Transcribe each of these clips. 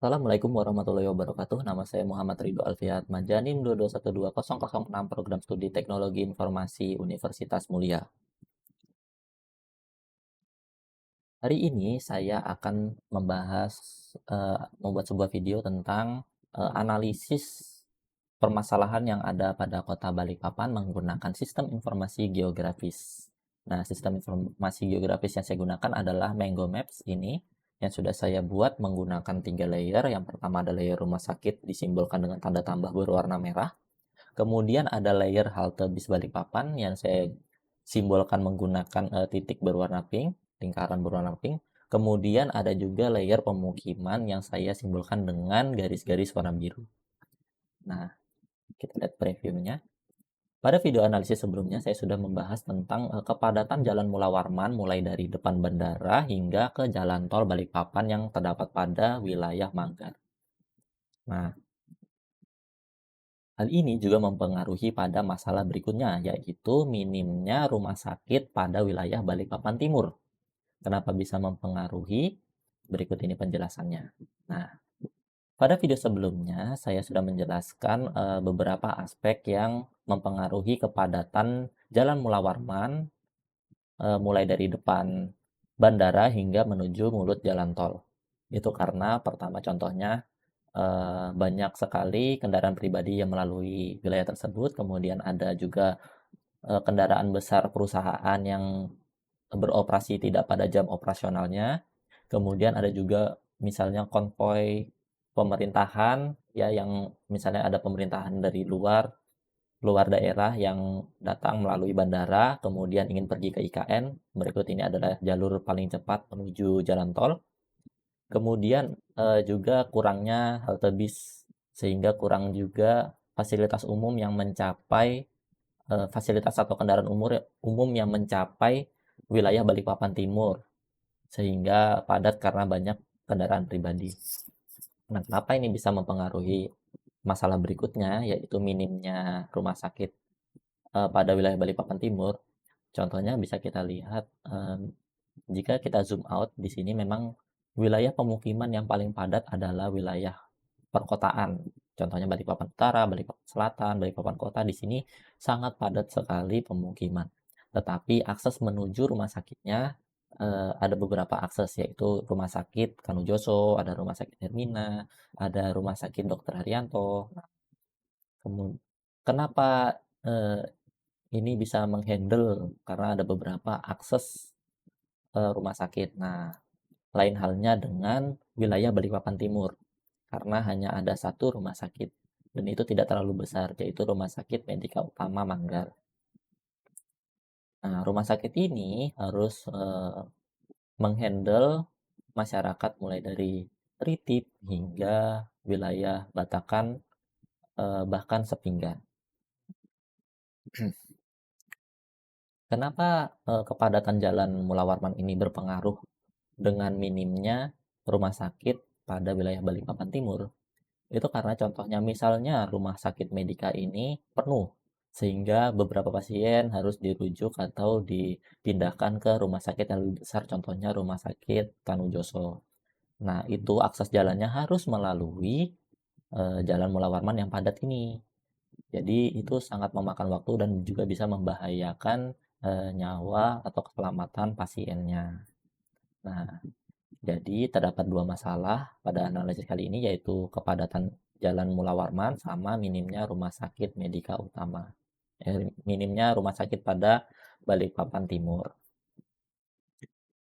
Assalamualaikum warahmatullahi wabarakatuh. Nama saya Muhammad Ridho Alfiat Majanim 2212006 Program Studi Teknologi Informasi Universitas Mulia. Hari ini saya akan membuat sebuah video tentang analisis permasalahan yang ada pada Kota Balikpapan menggunakan sistem informasi geografis. Nah, sistem informasi geografis yang saya gunakan adalah Mango Maps ini yang sudah saya buat menggunakan 3 layer. Yang pertama ada layer rumah sakit disimbolkan dengan tanda tambah berwarna merah. Kemudian ada layer halte bis Balikpapan yang saya simbolkan menggunakan titik berwarna pink, lingkaran berwarna pink. Kemudian ada juga layer pemukiman yang saya simbolkan dengan garis-garis warna biru. Nah, kita lihat previewnya. Pada video analisis sebelumnya, saya sudah membahas tentang kepadatan Jalan Mula Warman mulai dari depan bandara hingga ke Jalan Tol Balikpapan yang terdapat pada wilayah Manggar. Nah, hal ini juga mempengaruhi pada masalah berikutnya, yaitu minimnya rumah sakit pada wilayah Balikpapan Timur. Kenapa bisa mempengaruhi? Berikut ini penjelasannya. Nah, pada video sebelumnya, saya sudah menjelaskan beberapa aspek yang mempengaruhi kepadatan Jalan Mula Warman mulai dari depan bandara hingga menuju mulut jalan tol. Itu karena pertama contohnya banyak sekali kendaraan pribadi yang melalui wilayah tersebut, kemudian ada juga kendaraan besar perusahaan yang beroperasi tidak pada jam operasionalnya, kemudian ada juga misalnya konvoi pemerintahan ya yang misalnya ada pemerintahan dari luar daerah yang datang melalui bandara, kemudian ingin pergi ke IKN. Berikut ini adalah jalur paling cepat menuju jalan tol. Kemudian juga kurangnya halte bis, sehingga kurang juga fasilitas umum yang mencapai fasilitas atau kendaraan umum yang mencapai wilayah Balikpapan Timur, sehingga padat karena banyak kendaraan pribadi. Nah, kenapa ini bisa mempengaruhi masalah berikutnya, yaitu minimnya rumah sakit pada wilayah Balikpapan Timur? Contohnya bisa kita lihat jika kita zoom out di sini memang wilayah pemukiman yang paling padat adalah wilayah perkotaan. Contohnya Balikpapan Utara, Balikpapan Selatan, Balikpapan Kota di sini sangat padat sekali pemukiman. Tetapi akses menuju rumah sakitnya ada beberapa akses yaitu Rumah Sakit Kanujoso, ada Rumah Sakit Hermina, ada Rumah Sakit Dr. Haryanto. Kenapa ini bisa menghandle karena ada beberapa akses rumah sakit. Nah, lain halnya dengan wilayah Balikpapan Timur, karena hanya ada satu rumah sakit, dan itu tidak terlalu besar, yaitu Rumah Sakit Medika Utama Manggar. Nah, rumah sakit ini harus menghandle masyarakat mulai dari Tritip hingga wilayah Batakan, bahkan Sepinggan. Kenapa kepadatan Jalan Mula Warman ini berpengaruh dengan minimnya rumah sakit pada wilayah Balikpapan Timur? Itu karena contohnya misalnya rumah sakit Medika ini penuh, sehingga beberapa pasien harus dirujuk atau dipindahkan ke rumah sakit yang lebih besar, contohnya rumah sakit Tanujoso. Nah, itu akses jalannya harus melalui Jalan Mula Warman yang padat ini. Jadi itu sangat memakan waktu dan juga bisa membahayakan nyawa atau keselamatan pasiennya. Nah, jadi terdapat dua masalah pada analisis kali ini, yaitu kepadatan Jalan Mula Warman sama minimnya rumah sakit Medika Utama. Minimnya rumah sakit pada Balikpapan Timur.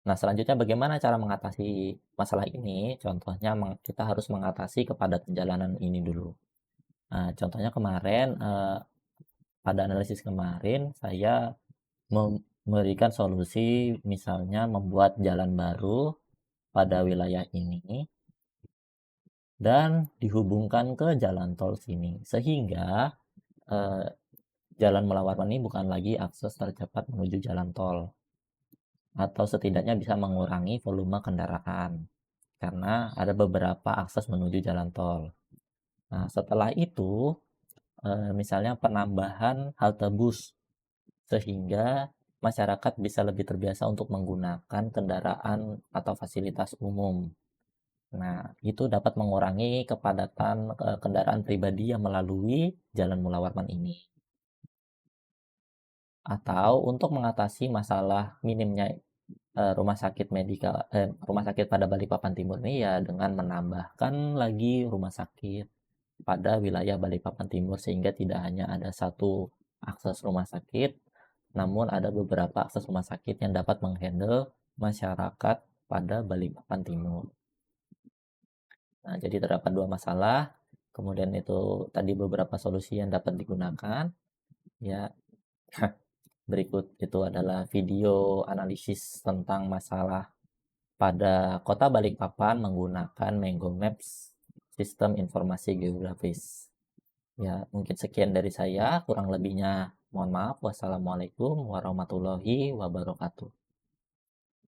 Nah, selanjutnya bagaimana cara mengatasi masalah ini? Contohnya kita harus mengatasi kepadatan jalanan ini dulu. Nah, contohnya kemarin pada analisis kemarin saya memberikan solusi misalnya membuat jalan baru pada wilayah ini dan dihubungkan ke jalan tol sini, sehingga Jalan Mula Warman ini bukan lagi akses tercepat menuju jalan tol, atau setidaknya bisa mengurangi volume kendaraan karena ada beberapa akses menuju jalan tol. Nah, setelah itu misalnya penambahan halte bus, sehingga masyarakat bisa lebih terbiasa untuk menggunakan kendaraan atau fasilitas umum. Nah, itu dapat mengurangi kepadatan kendaraan pribadi yang melalui Jalan Mula Warman ini. Atau untuk mengatasi masalah minimnya rumah sakit pada Balikpapan Timur ini ya dengan menambahkan lagi rumah sakit pada wilayah Balikpapan Timur sehingga tidak hanya ada satu akses rumah sakit, namun ada beberapa akses rumah sakit yang dapat menghandle masyarakat pada Balikpapan Timur. Nah, jadi terdapat dua masalah. Kemudian itu tadi beberapa solusi yang dapat digunakan. Ya, berikut itu adalah video analisis tentang masalah pada Kota Balikpapan menggunakan Mango Maps, sistem informasi geografis. Ya, mungkin sekian dari saya. Kurang lebihnya mohon maaf. Wassalamualaikum warahmatullahi wabarakatuh.